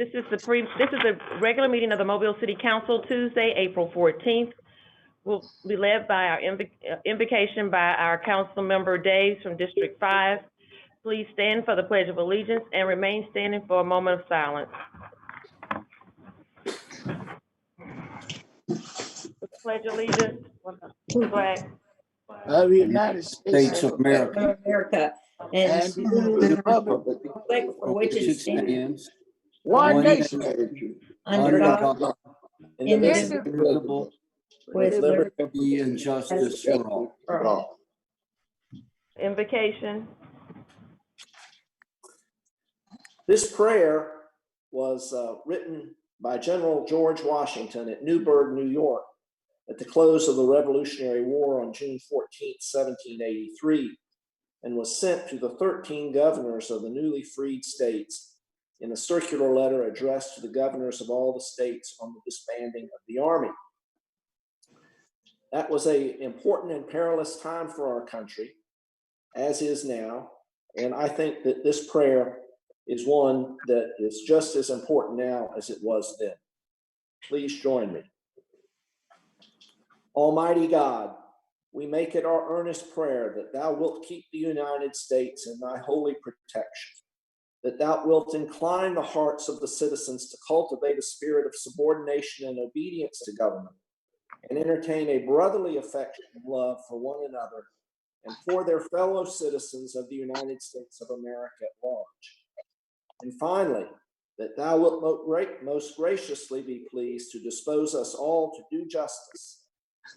This is the regular meeting of the Mobile City Council, Tuesday, April 14th. Will be led by our invocation by our council member Daves from District 5. Please stand for the Pledge of Allegiance and remain standing for a moment of silence. Pledge allegiance to the flag of the United States of America, and to the republic for which it stands, one nation under God, indivisible, with liberty liberty and justice for all. for all. Invocation. This prayer was written by General George Washington at Newburgh, New York, at the close of the Revolutionary War on June 14, 1783, and was sent to the 13 governors of the newly freed states in a circular letter addressed to the governors of all the states on the disbanding of the army. That was an important and perilous time for our country, as is now, and I think that this prayer is one that is just as important now as it was then. Please join me. Almighty God, we make it our earnest prayer that thou wilt keep the United States in thy holy protection, that thou wilt incline the hearts of the citizens to cultivate a spirit of subordination and obedience to government, and entertain a brotherly affection and love for one another and for their fellow citizens of the United States of America at large. And finally, that thou wilt most graciously be pleased to dispose us all to do justice,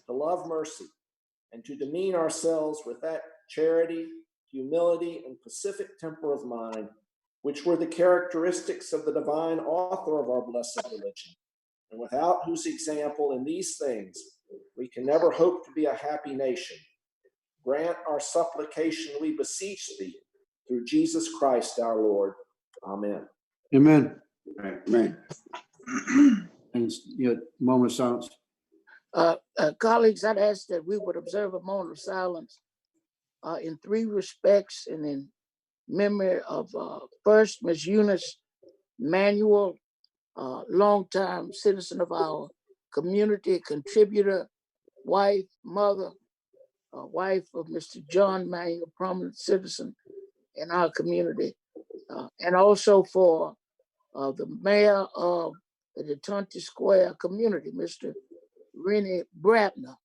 to love mercy, and to demean ourselves with that charity, humility, and pacific temper of mind, which were the characteristics of the divine author of our blessed religion, and without whose example in these things we can never hope to be a happy nation. Grant our supplication, we beseech thee, through Jesus Christ our Lord. Amen. Amen. Amen. And moment of silence. Colleagues, I'd ask that we would observe a moment of silence in three respects, and in memory of first, Ms. Eunice Manuel, longtime citizen of our community, contributor, wife, mother, wife of Mr. John Manuel, prominent citizen in our community, and also for the mayor of the DeTonti Square community, Mr. Rennie Brabner,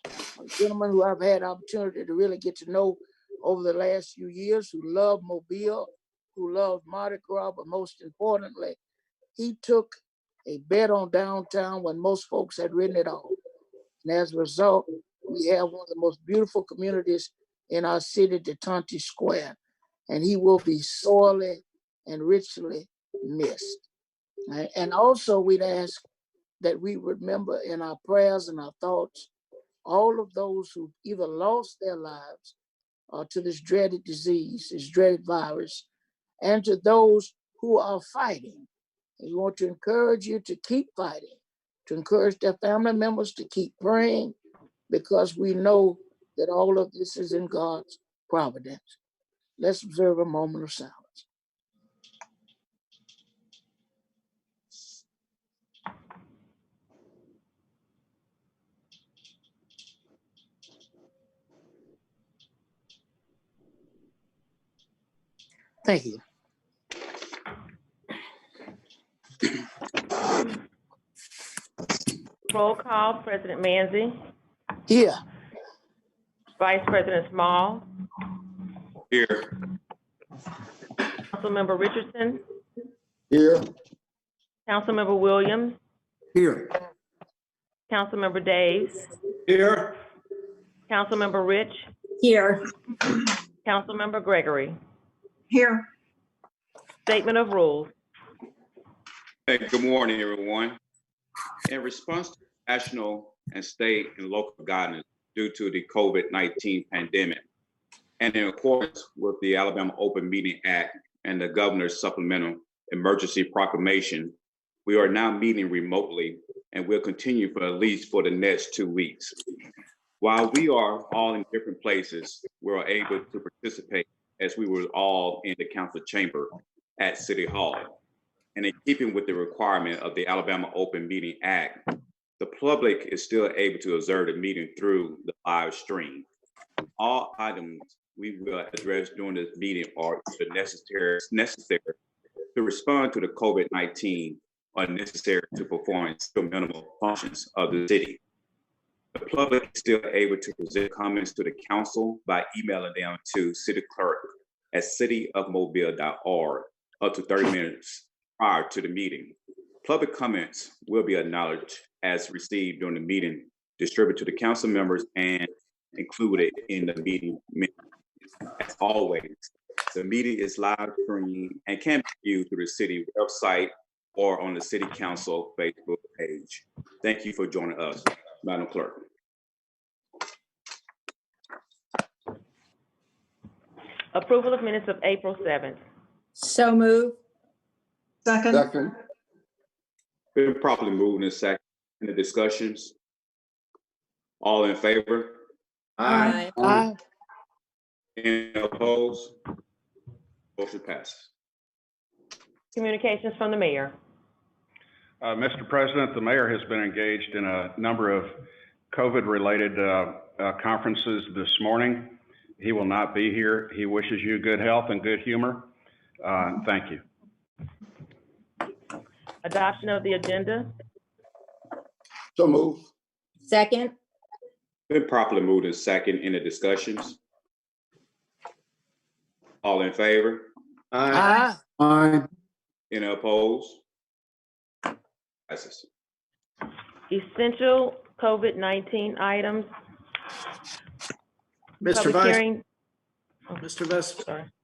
a gentleman who I've had opportunity to really get to know over the last few years, who loved Mobile, who loved Mardi Gras, but most importantly, he took a bet on downtown when most folks had written it off. And as a result, we have one of the most beautiful communities in our city, DeTonti Square, and he will be sorely and richly missed. And also, we'd ask that we remember in our prayers and our thoughts all of those who either lost their lives to this dreaded disease, this dreaded virus, and to those who are fighting. And we want to encourage you to keep fighting, to encourage their family members to keep praying, because we know that all of this is in God's providence. Let's observe a moment of silence. Thank you. Roll call. President Manzi. Here. Vice President Small. Here. Councilmember Richardson. Here. Councilmember Williams. Here. Councilmember Daves. Here. Councilmember Rich. Here. Councilmember Gregory. Here. Statement of rules. Hey, good morning, everyone. In response to national and state and local guidance due to the COVID-19 pandemic, and in accordance with the Alabama Open Meeting Act and the Governor's Supplemental Emergency Proclamation, we are now meeting remotely and will continue for at least for the next 2 weeks. While we are all in different places, we're able to participate as we were all in the council chamber at City Hall. and in keeping with the requirement of the Alabama Open Meeting Act, the public is still able to observe the meeting through the live stream. All items we will address during this meeting are necessary to respond to the COVID-19 or necessary to perform still minimal functions of the city. The public is still able to present comments to the council by emailing them to cityclerk@cityofmobile.org up to 30 minutes prior to the meeting. Public comments will be acknowledged as received during the meeting, distributed to the council members, and included in the meeting minutes. As always, the meeting is live streamed and can be viewed through the city website or on the city council Facebook page. Thank you for joining us, Madam Clerk. Approval of minutes of April 7th. So move. Second. Second. Been properly moved and second in the discussions. All in favor? Aye. Aye. Any opposed? Motion passes. Communications from the mayor. Mr. President, the mayor has been engaged in a number of COVID-related conferences this morning. He will not be here. He wishes you good health and good humor. Thank you. Adoption of the agenda. So move. Second. Been properly moved and second in the discussions. All in favor? Aye. Aye. Any opposed? Passes. Essential COVID-19 items. Mr. Public hearing. Vice,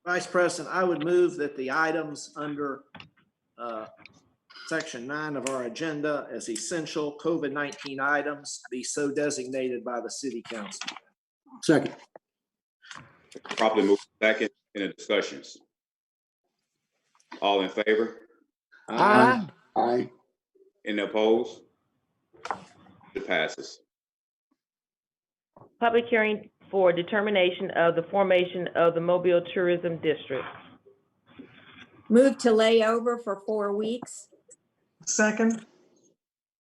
Vice President, I would move that the items under Section 9 of our agenda as essential COVID-19 items be so designated by the City Council. Second. Properly moved and second in the discussions. All in favor? Aye. Aye. Any opposed? It passes. Public hearing for determination of the formation of the Mobile Tourism District. Move to lay over for 4 weeks. Second.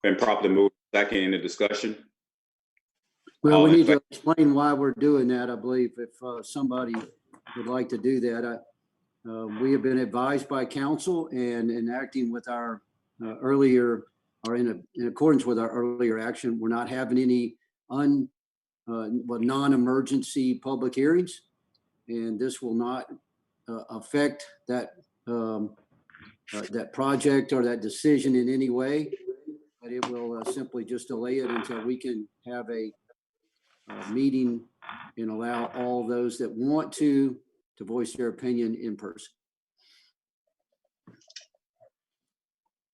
Been properly moved and second in the discussion. Well, All we in need to explain why we're doing that, I believe, if somebody would like to do that. We have been advised by council and in acting with our earlier, or in accordance with our earlier action, we're not having any non-emergency public hearings. And this will not affect that that project or that decision in any way, but it will simply just delay it until we can have a meeting and allow all those that want to voice their opinion in person.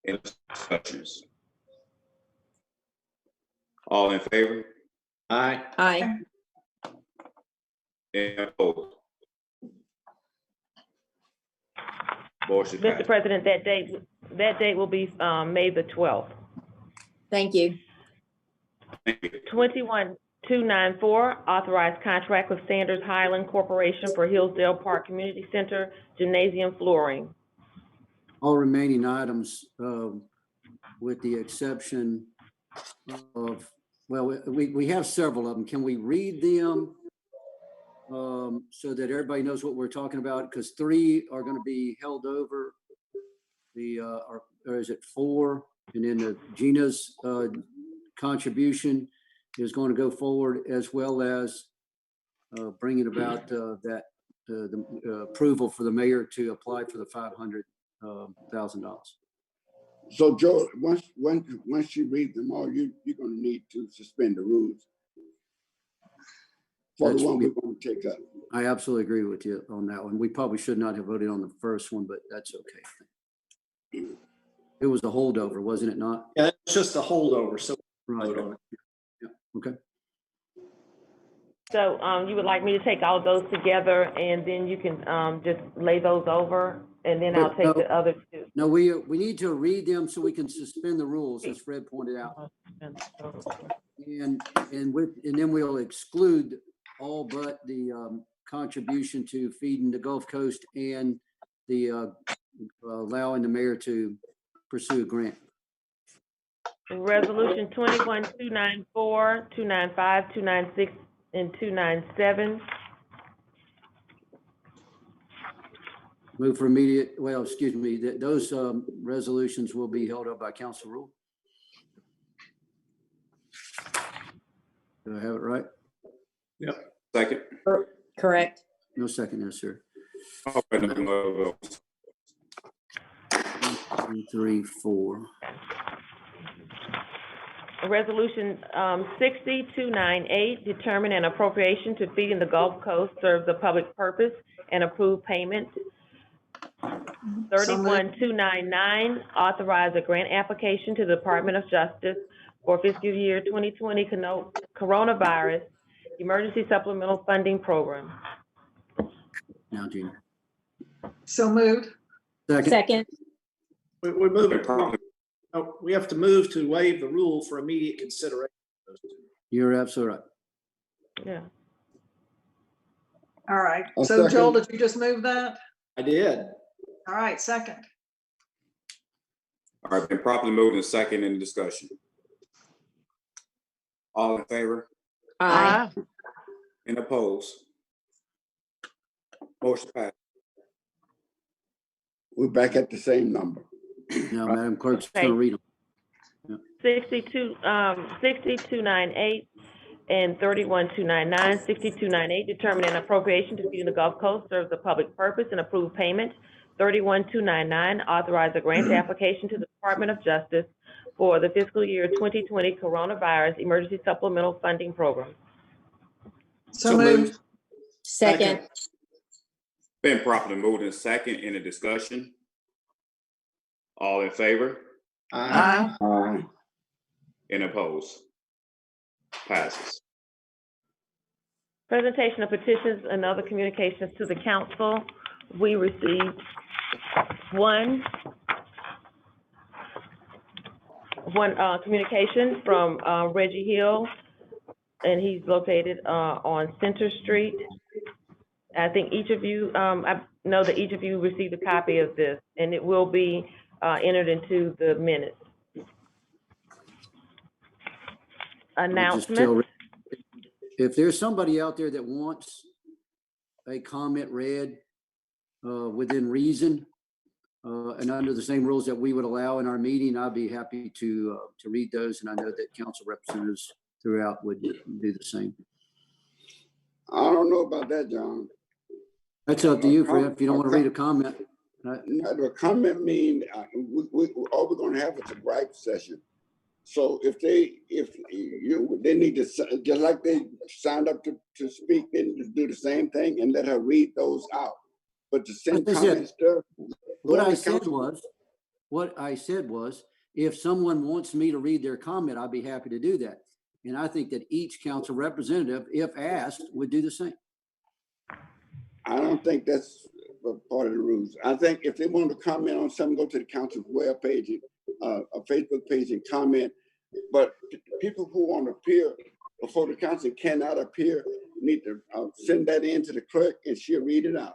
In discussions. All in favor? Aye. Aye. Any opposed? Motion Mr. passes. President, that date will be May the 12th. Thank you. Thank you. 21294, authorized contract with Sanders Highland Corporation for Hillsdale Park Community Center Gymnasium flooring. All remaining items, with the exception of, well, we have several of them. Can we read them so that everybody knows what we're talking about? Because 3 are going to be held over. Or is it 4? And then the Gina's contribution is going to go forward, as well as bringing about the approval for the mayor to apply for the $500,000. So Joe, once you read them all, you're gonna need to suspend the rules for the one we're gonna take up. I absolutely agree with you on that one. We probably should not have voted on the first one, but that's okay. It was a holdover, wasn't it not? Yeah, it's just a holdover, so Right. vote on it. Yeah, okay. So you would like me to take all of those together and then you can just lay those over and then I'll take the other two. No, we need to read them so we can suspend the rules, as Fred pointed out. And then we'll exclude all but the contribution to feeding the Gulf Coast and the allowing the mayor to pursue a grant. Resolution 21-294, 295, 296, and 297. Move for immediate, well, excuse me, those resolutions will be held up by council rule. Do I have it right? Second. Correct. No second, yes, sir. Okay, no. 1, 2, 3, 4. Resolution 60-298, determine an appropriation to Feeding the Gulf Coast serves a public purpose and approve payment. 31-299, authorize a grant application to the Department of Justice for fiscal year 2020 coronavirus emergency supplemental funding program. Now, Gina. So moved. Second. We're moving. Oh, we have to move to waive the rule for immediate consideration. You're absolutely right. Yeah. All right. I'll So Joel, second. did you just move that? I did. All right, second. All right, been properly moved and second in the discussion. All in favor? Aye. And opposed? Motion passed. We're back at the same number. Now, Madam Clerk's Okay. going to read them. 60-298 and 31-299, 60-298, determine an appropriation to Feeding the Gulf Coast serves a public purpose and approve payment. 31-299, authorize a grant application to the Department of Justice for the fiscal year 2020 coronavirus emergency supplemental funding program. So moved. Second. Been properly moved and second in the discussion. All in favor? Aye. Aye. And opposed? Passes. Presentation of petitions and other communications to the council. We received one communication from Reggie Hill, and he's located on Center Street. I think each of you, I know that each of you received a copy of this, and it will be entered into the minutes. I'll just tell Announcement. If there's somebody out there that wants a comment read within reason and under the same rules that we would allow in our meeting, I'd be happy to read those. And I know that council representatives throughout would do the same. I don't know about that, John. That's up to you, Fred. If you don't want to read a comment. The comment mean, all we're gonna have is a gripe session. So if they need to, just like they signed up to speak, they need to do the same thing and let her read those out. But to send That's it. comments to. What I said was, if someone wants me to read their comment, I'd be happy to do that. And I think that each council representative, if asked, would do the same. I don't think that's a part of the rules. I think if they want to comment on something, go to the council's webpage, a Facebook page and comment. But people who want to appear before the council cannot appear, need to send that in to the clerk and she'll read it out.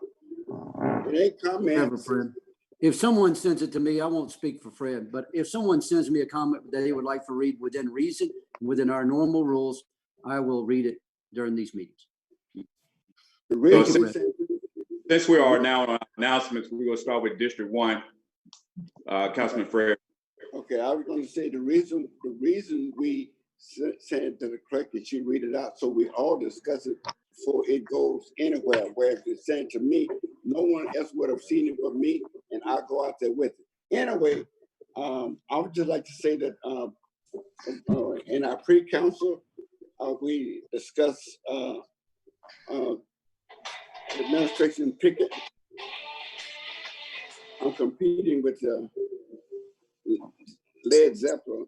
It ain't Whatever, comments. Fred. If someone sends it to me, I won't speak for Fred, but if someone sends me a comment that they would like to read within reason, within our normal rules, I will read it during these meetings. The reason- Thank you, Since we are now on announcements, we're gonna start with District 1. Councilman Fred. Okay, I was gonna say the reason we sent it to the clerk is she read it out, so we all discuss it before it goes anywhere. Whereas it's sent to me, no one else would have seen it but me, and I go out there with it. Anyway, I would just like to say that in our pre-council, we discussed administration picket. I'm competing with Led Zeppelin.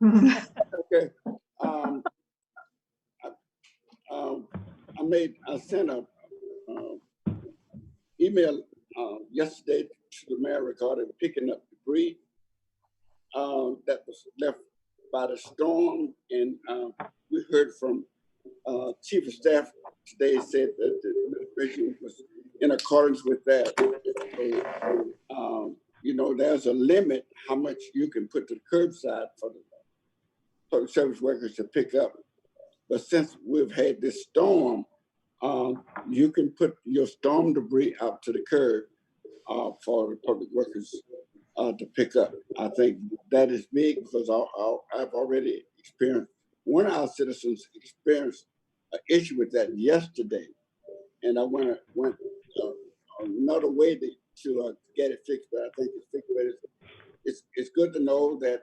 Okay. I sent a email yesterday to the mayor regarding picking up debris that was left by the storm, and we heard from Chief of Staff today said that the administration was in accordance with that. So, you know, there's a limit how much you can put to the curbside for the public service workers to pick up. But since we've had this storm, you can put your storm debris out to the curb for the public workers to pick up. I think that is big because I've already experienced, one of our citizens experienced an issue with that yesterday. And I went another way to get it fixed, but I think it's fixed. But it's good to know that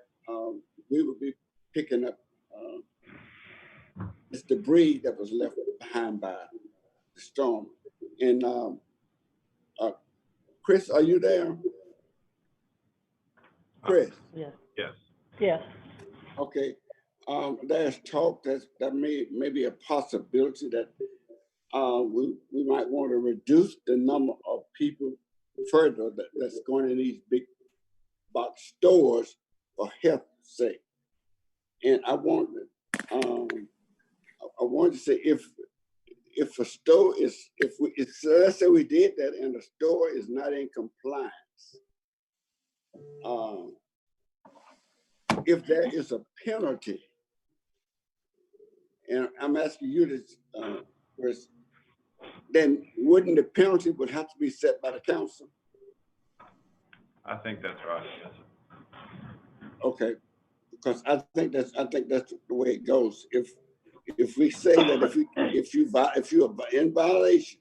we will be picking up this debris that was left behind by the storm. And Chris, are you there? Chris? Yes. Yes. Yes. Okay. There's talk that may be a possibility that we might want to reduce the number of people further that's going in these big box stores for health's sake. And I wanted to say if a store is, let's say we did that and the store is not in compliance, if there is a penalty, and I'm asking you this, Chris, then wouldn't the penalty would have to be set by the council? I think that's right. Yes. Okay, because I think that's the way it goes. If we say that if you are in violation,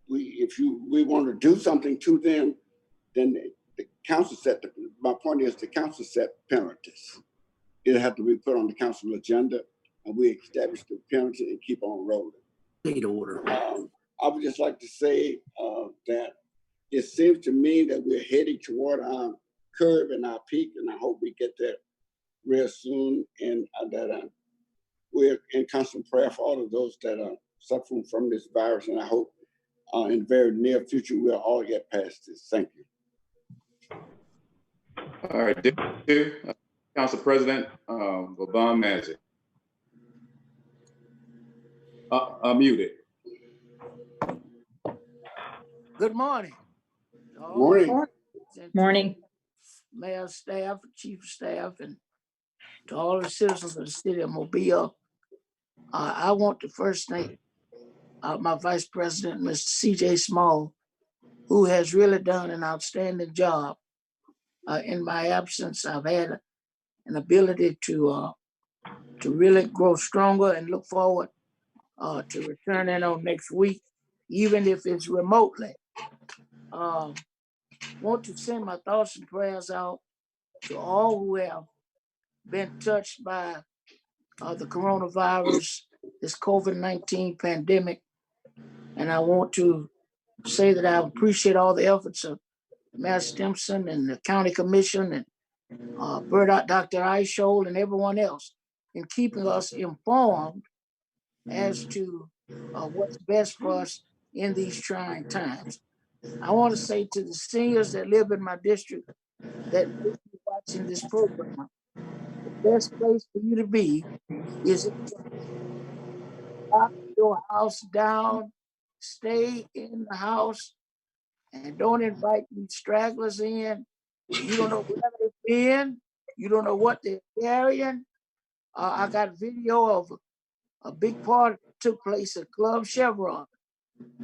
we want to do something to them, then the council set. My point is the council set penalties. It'll have to be put on the council agenda, and we establish the penalty and keep on rolling. State order. I would just like to say that it seems to me that we're heading toward our curve and our peak, and I hope we get there real soon, and that we're in constant prayer for all of those that are suffering from this virus, and I hope in the very near future we'll all get past this. Thank you. All right, Council President, Vauban Mazzei. Muted. Good morning. Morning. Morning. Mayor, staff, chief of staff, and to all the citizens of the city of Mobile. I want to first thank my vice president, Mr. C.J. Small, who has really done an outstanding job. In my absence, I've had an ability to really grow stronger and look forward to returning on next week, even if it's remotely. Want to send my thoughts and prayers out to all who have been touched by the coronavirus, this COVID-19 pandemic. And I want to say that I appreciate all the efforts of Mayor Stimson and the county commission and Dr. Eichel and everyone else in keeping us informed as to what's best for us in these trying times. I want to say to the seniors that live in my district that may be watching this program, the best place for you to be is in lock your house down, stay in the house, and don't invite these stragglers in. You don't know where they've been. You don't know what they're carrying. I got video of a big party that took place at Club Chevron,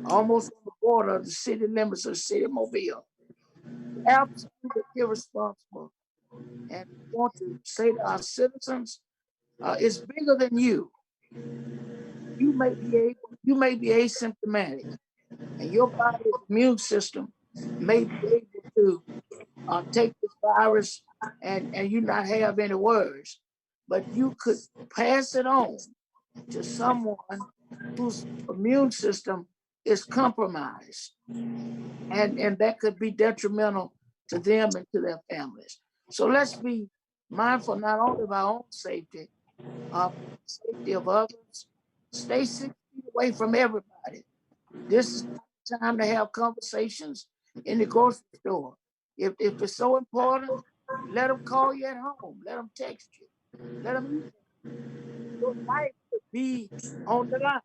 almost on the border of the city limits of the city of Mobile. Absolutely irresponsible. And I want to say to our citizens, it's bigger than you. You may be asymptomatic, and your body's immune system may be able to take this virus and you not have any worries, but you could pass it on to someone whose immune system is compromised, and that could be detrimental to them and to their families. So let's be mindful not only of our own safety, safety of others. Stay 6 feet away from everybody. This is the time to have conversations in the grocery store. If it's so important, let them call you at home. Let them text you. Let them. Your life could be on the line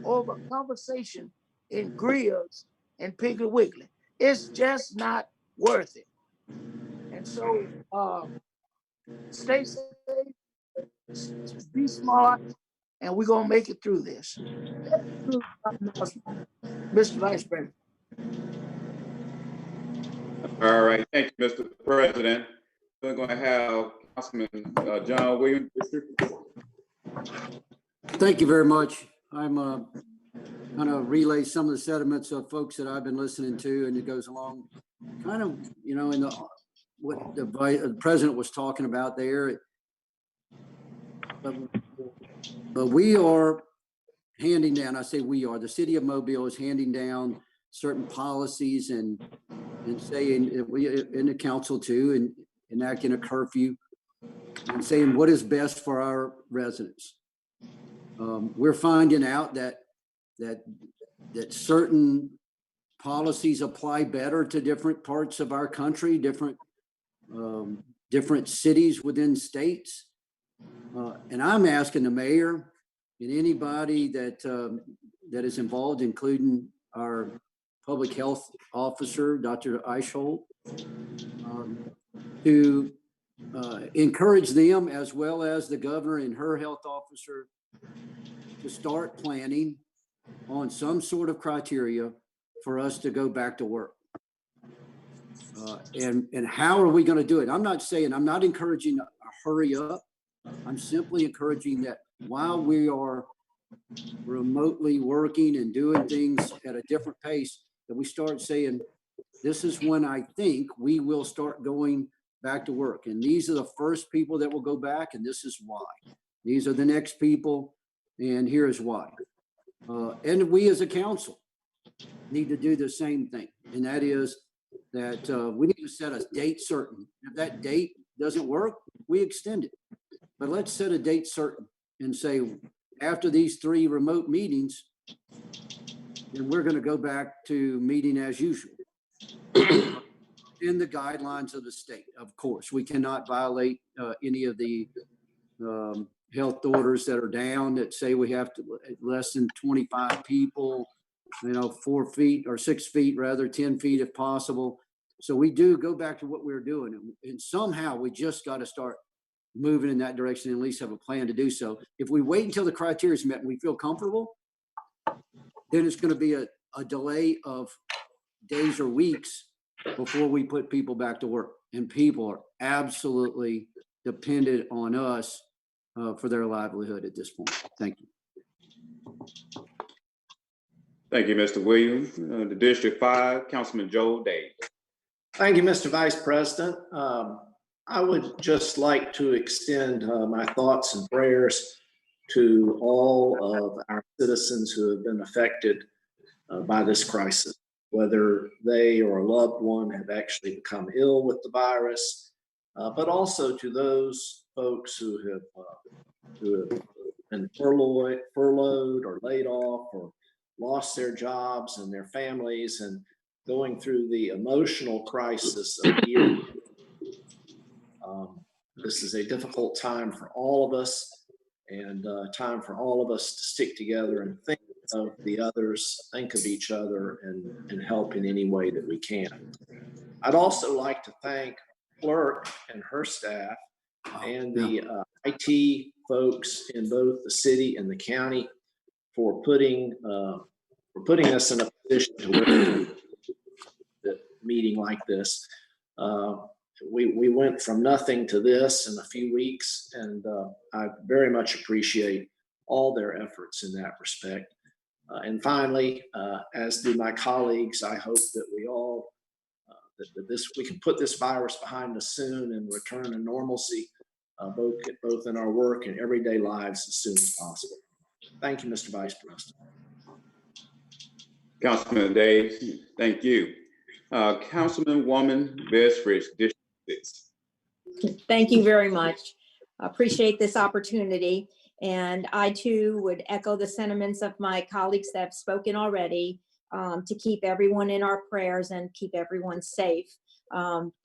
over a conversation in Grills and Piggly Wiggly. It's just not worth it. And so, stay safe, be smart, and we're gonna make it through this. Mr. Vice President. All right, thank you, Mr. President. We're going to have Councilman John Williams. Thank you very much. I'm going to relay some of the sentiments of folks that I've been listening to, and it goes along kind of, you know, in the what the president was talking about there. But we are handing down, I say we are, the city of Mobile is handing down certain policies and saying, we in the council too, and enacting a curfew and saying what is best for our residents. We're finding out that certain policies apply better to different parts of our country, different cities within states. And I'm asking the mayor and anybody that is involved, including our public health officer, Dr. Eichholt, to encourage them, as well as the governor and her health officer, to start planning on some sort of criteria for us to go back to work. And how are we going to do it? I'm not encouraging a hurry up. I'm simply encouraging that while we are remotely working and doing things at a different pace, that we start saying, this is when I think we will start going back to work. And these are the first people that will go back, and this is why. These are the next people, and here is why. And we as a council need to do the same thing. And that is that we need to set a date certain. If that date doesn't work, we extend it. But let's set a date certain and say, after these 3 remote meetings, then we're going to go back to meeting as usual in the guidelines of the state. Of course, we cannot violate any of the health orders that are down that say we have to less than 25 people, 4 feet or 6 feet, rather 10 feet if possible. So we do go back to what we were doing. And somehow we just got to start moving in that direction and at least have a plan to do so. If we wait until the criteria is met and we feel comfortable, then it's going to be a delay of days or weeks before we put people back to work. And people are absolutely dependent on us for their livelihood at this point. Thank you. Thank you, Mr. Williams. The District 5, Councilman Joel Days. Thank you, Mr. Vice President. I would just like to extend my thoughts and prayers to all of our citizens who have been affected by this crisis, whether they or a loved one have actually become ill with the virus, but also to those folks who have been furloughed or laid off or lost their jobs and their families and going through the emotional crisis of year. This is a difficult time for all of us, and time for all of us to stick together and think of the others, think of each other, and help in any way that we can. I'd also like to thank Clerk and her staff and the IT folks in both the city and the county for putting us in a position to work the meeting like this. We went from nothing to this in a few weeks, and I very much appreciate all their efforts in that respect. And finally, as do my colleagues, I hope that we all we can put this virus behind us soon and return to normalcy, both in our work and everyday lives as soon as possible. Thank you, Mr. Vice President. Councilman Days, thank you. Councilwoman Bess-Rich, District 6. Thank you very much. I appreciate this opportunity. And I too would echo the sentiments of my colleagues that have spoken already, to keep everyone in our prayers and keep everyone safe.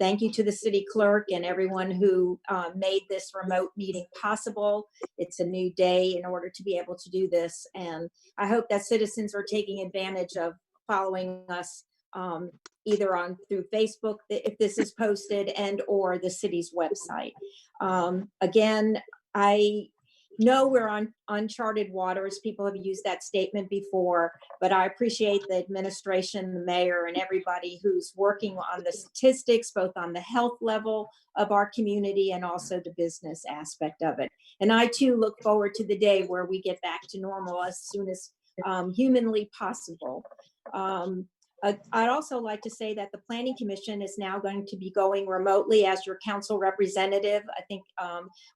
Thank you to the city clerk and everyone who made this remote meeting possible. It's a new day in order to be able to do this. And I hope that citizens are taking advantage of following us either through Facebook, if this is posted, and or the city's website. Again, I know we're on uncharted waters. People have used that statement before, but I appreciate the administration, the mayor, and everybody who's working on the statistics, both on the health level of our community and also the business aspect of it. And I too look forward to the day where we get back to normal as soon as humanly possible. I'd also like to say that the Planning Commission is now going to be going remotely as your council representative. I think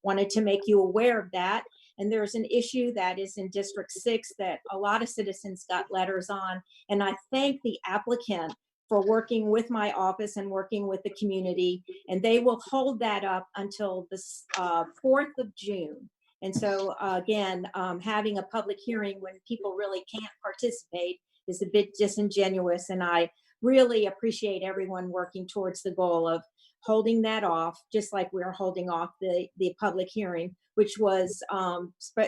wanted to make you aware of that. And there's an issue that is in District 6 that a lot of citizens got letters on. And I thank the applicant for working with my office and working with the community. And they will hold that up until the 4th of June. And so again, having a public hearing when people really can't participate is a bit disingenuous, and I really appreciate everyone working towards the goal of holding that off, just like we're holding off the public hearing, which was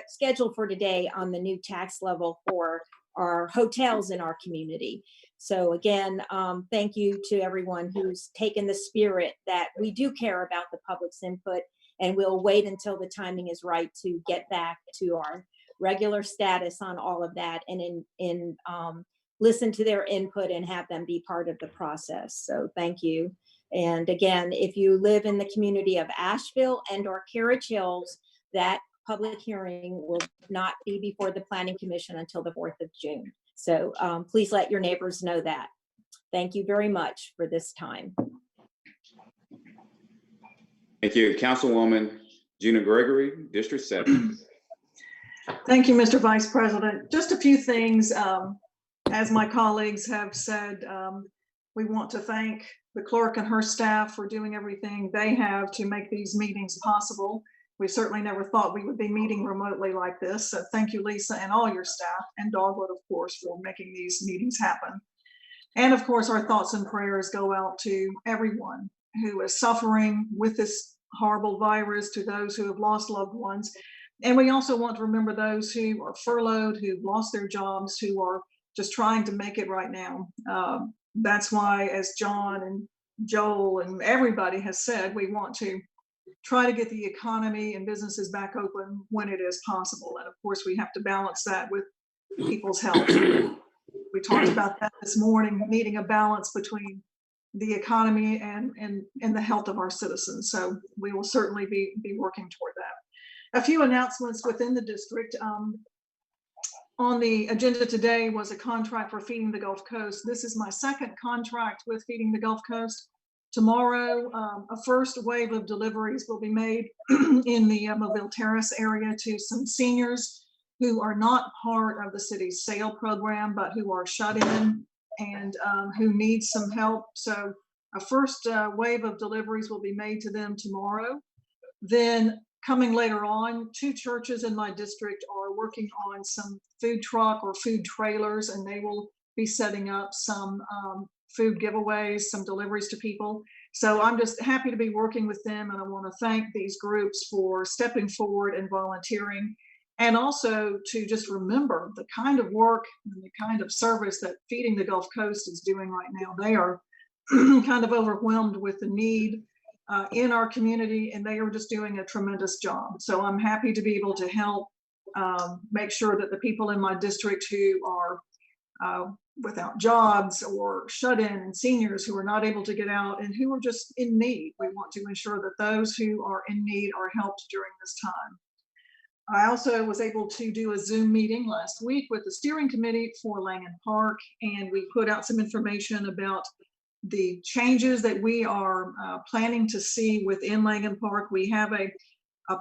scheduled for today on the new tax level for our hotels in our community. So again, thank you to everyone who's taken the spirit that we do care about the public's input, and we'll wait until the timing is right to get back to our regular status on all of that, and listen to their input and have them be part of the process. So thank you. And again, if you live in the community of Asheville and or Carriage Hills, that public hearing will not be before the Planning Commission until the 4th of June. So please let your neighbors know that. Thank you very much for this time. Thank you. Councilwoman Gina Gregory, District 7. Thank you, Mr. Vice President. Just a few things. As my colleagues have said, we want to thank the clerk and her staff for doing everything they have to make these meetings possible. We certainly never thought we would be meeting remotely like this. So thank you, Lisa, and all your staff, and Dogwood, of course, for making these meetings happen. And of course, our thoughts and prayers go out to everyone who is suffering with this horrible virus, to those who have lost loved ones. And we also want to remember those who are furloughed, who've lost their jobs, who are just trying to make it right now. That's why, as John and Joel and everybody has said, we want to try to get the economy and businesses back open when it is possible. And of course, we have to balance that with people's health. We talked about that this morning, needing a balance between the economy and the health of our citizens. So we will certainly be working toward that. A few announcements within the district. On the agenda today was a contract for Feeding the Gulf Coast. This is my second contract with Feeding the Gulf Coast. Tomorrow, a first wave of deliveries will be made in the Mobile Terrace area to some seniors who are not part of the city's SAIL program, but who are shut in and who need some help. So a first wave of deliveries will be made to them tomorrow. Then coming later on, 2 churches in my district are working on some food truck or food trailers, and they will be setting up some food giveaways, some deliveries to people. So I'm just happy to be working with them, and I want to thank these groups for stepping forward and volunteering, and also to just remember the kind of work and the kind of service that Feeding the Gulf Coast is doing right now. They are kind of overwhelmed with the need in our community, and they are just doing a tremendous job. So I'm happy to be able to help make sure that the people in my district who are without jobs or shut in, and seniors who are not able to get out and who are just in need, we want to ensure that those who are in need are helped during this time. I also was able to do a Zoom meeting last week with the steering committee for Langen Park, and we put out some information about the changes that we are planning to see within Langen Park. We have a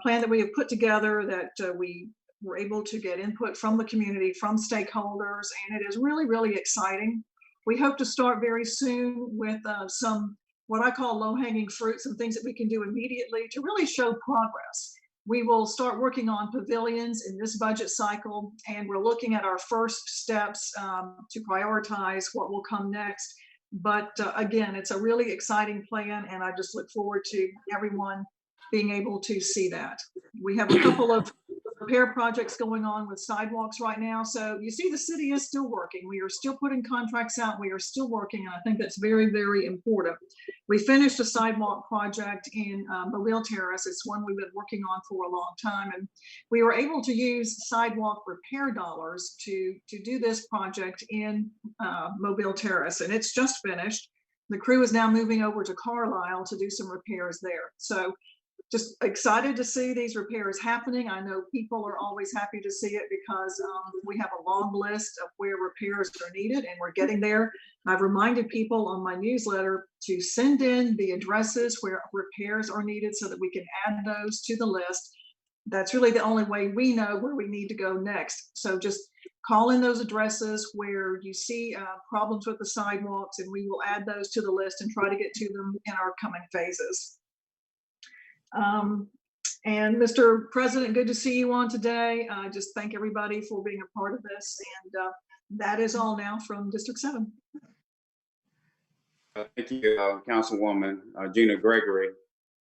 plan that we have put together that we were able to get input from the community, from stakeholders, and it is really, really exciting. We hope to start very soon with some, what I call low-hanging fruit, some things that we can do immediately to really show progress. We will start working on pavilions in this budget cycle, and we're looking at our first steps to prioritize what will come next. But again, it's a really exciting plan, and I just look forward to everyone being able to see that. We have a couple of repair projects going on with sidewalks right now. So you see, the city is still working. We are still putting contracts out. We are still working. And I think that's very, very important. We finished a sidewalk project in Mobile Terrace. It's one we've been working on for a long time. And we were able to use sidewalk repair dollars to do this project in Mobile Terrace. And it's just finished. The crew is now moving over to Carlisle to do some repairs there. So just excited to see these repairs happening. I know people are always happy to see it because we have a long list of where repairs are needed and we're getting there. I've reminded people on my newsletter to send in the addresses where repairs are needed so that we can add those to the list. That's really the only way we know where we need to go next. So just call in those addresses where you see problems with the sidewalks, and we will add those to the list and try to get to them in our coming phases. And Mr. President, good to see you on today. Just thank everybody for being a part of this. And that is all now from District 7. Thank you, Councilwoman Gina Gregory.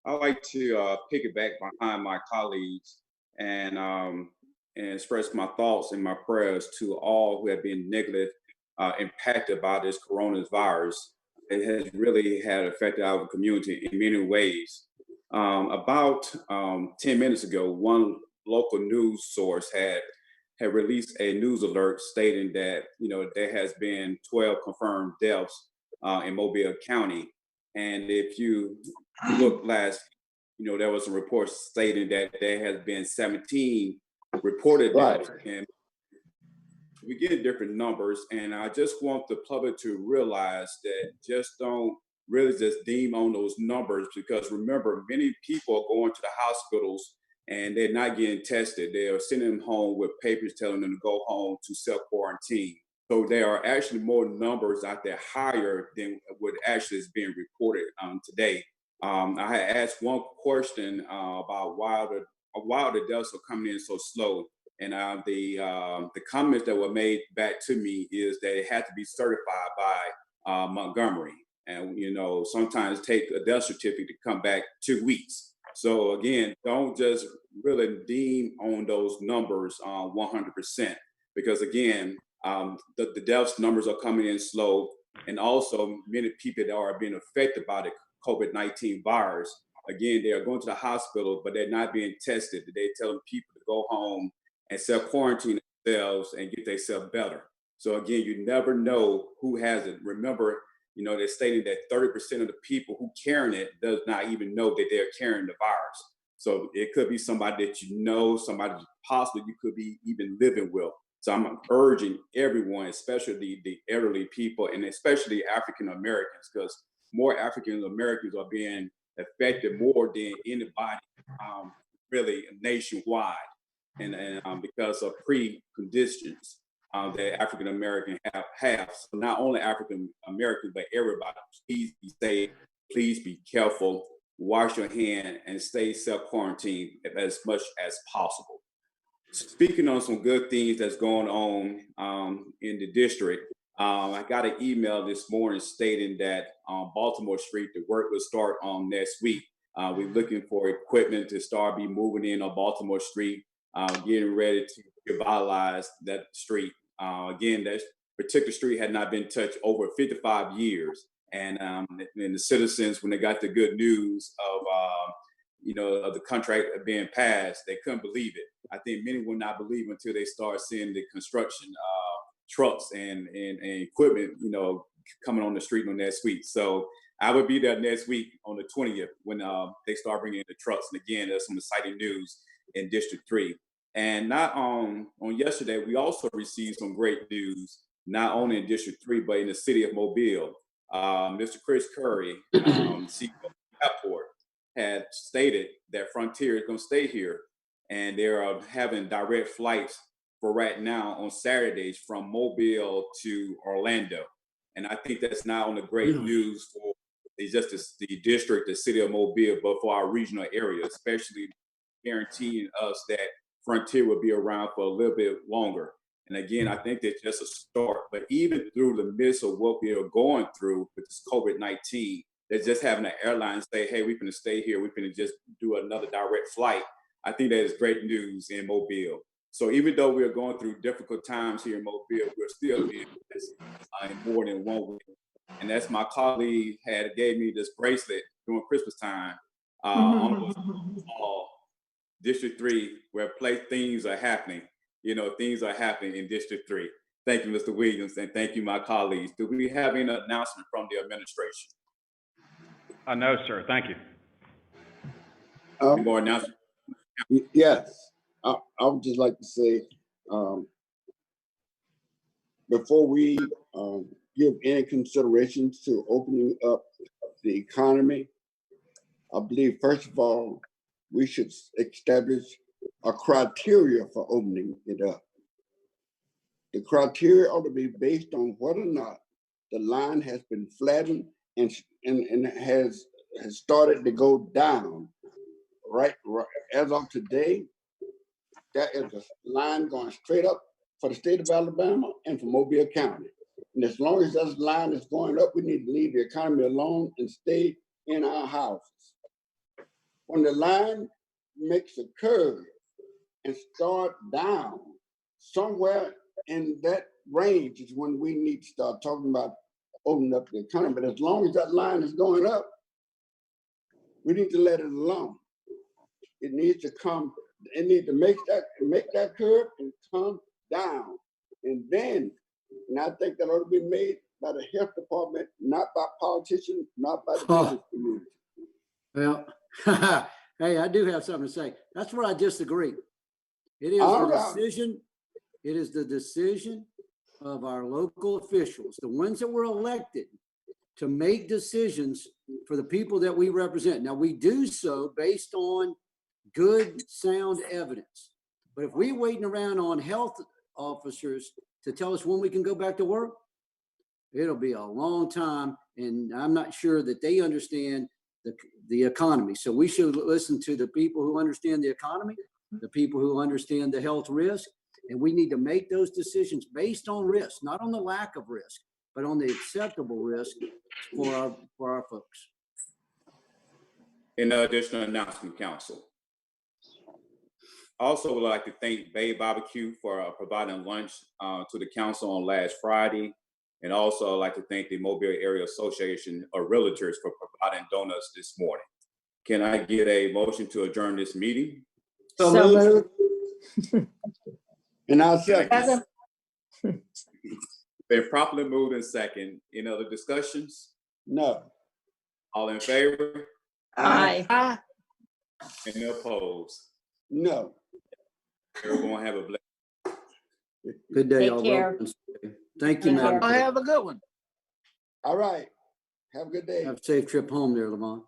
I'd like to piggyback behind my colleagues and express my thoughts and my prayers to all who have been negatively impacted by this coronavirus. It has really had affected our community in many ways. About 10 minutes ago, one local news source had released a news alert stating that, there has been 12 confirmed deaths in Mobile County. And if you look last, there was a report stating that there has been 17 reported deaths. And we get different numbers. And I just want the public to realize that just don't really just deem on those numbers, because remember, many people are going to the hospitals and they're not getting tested. They are sending them home with papers telling them to go home to self-quarantine. So there are actually more numbers out there higher than what actually is being reported today. I had asked one question about why the deaths are coming in so slow. And the comments that were made back to me is that it had to be certified by Montgomery. And, sometimes take a death certificate to come back 2 weeks. So again, don't just really deem on those numbers 100%, because again, the deaths numbers are coming in slow. And also many people that are being affected by the COVID-19 virus, again, they are going to the hospital, but they're not being tested. They're telling people to go home and self-quarantine themselves and get themselves better. So again, you never know who has it. Remember, they're stating that 30% of the people who carrying it does not even know that they're carrying the virus. So it could be somebody that somebody possibly you could be even living with. So I'm urging everyone, especially the elderly people, and especially African Americans, because more African Americans are being affected more than anybody really nationwide, and because of preconditions that African Americans have. So not only African Americans, but everybody. Please be safe. Please be careful. Wash your hand and stay self-quarantined as much as possible. Speaking on some good things that's going on in the district, I got an email this morning stating that on Baltimore Street, the work will start on next week. We're looking for equipment to start be moving in on Baltimore Street, getting ready to revitalize that street. Again, that particular street had not been touched over 55 years. And the citizens, when they got the good news of the contract being passed, they couldn't believe it. I think many will not believe until they start seeing the construction trucks and equipment, coming on the street on next week. So I will be there next week on the 20th when they start bringing in the trucks. And again, there's some exciting news in District 3. And not on yesterday, we also received some great news, not only in District 3, but in the city of Mobile. Mr. Chris Curry, CEO of the airport, had stated that Frontier is going to stay here, and they're having direct flights for right now on Saturdays from Mobile to Orlando. And I think that's not only great news for the district, the city of Mobile, but for our regional area, especially guaranteeing us that Frontier will be around for a little bit longer. And again, I think that's just a start. But even through the midst of what we are going through with this COVID-19, they're just having an airline say, hey, we're going to stay here. We're going to just do another direct flight I think that is great news in Mobile. So even though we're going through difficult times here in Mobile, we're still being blessed in more than one way. And that's my colleague gave me this bracelet during Christmas time. On District 3, where things are happening. You know, things are happening in District 3. Thank you, Mr. Williams, and thank you, my colleagues. Do we have any announcement from the administration? No, sir. Thank you. Any more announcements? Yes, I would just like to say, before we give any considerations to opening up the economy, I believe, first of all, we should establish a criteria for opening it up. The criteria ought to be based on whether or not the line has been flattened and has started to go down. Right, as of today, there is a line going straight up for the state of Alabama and for Mobile County. And as long as that line is going up, we need to leave the economy alone and stay in our houses. When the line makes a curve and start down, somewhere in that range is when we need to start talking about opening up the economy. But as long as that line is going up, we need to let it alone. It needs to come, it needs to make that curve and come down. And I think that ought to be made by the health department, not by politicians, not by the business community. Well, hey, I do have something to say. That's where I disagree. It is All the right. decision. It is the decision of our local officials, the ones that were elected, to make decisions for the people that we represent. Now, we do so based on good, sound evidence. But if we're waiting around on health officers to tell us when we can go back to work, it'll be a long time. And I'm not sure that they understand the economy. So we should listen to the people who understand the economy, the people who understand the health risk. And we need to make those decisions based on risk, not on the lack of risk, but on the acceptable risk for our folks. In additional announcement, council. I also would like to thank Bay Barbecue for providing lunch to the council on last Friday. And also I'd like to thank the Mobile Area Association of Realtors for providing donuts this morning. Can I get a motion to adjourn this meeting? So moved. And I'll second. Been properly moved in second. Any other discussions? No. All in favor? Aye. Any opposed? No. Everyone have a blessed. Good day, Take y'all. care. Thank you, Take Madam care. I Clerk. have a good one. All right. Have a good day. Have a safe trip home there, Lamont.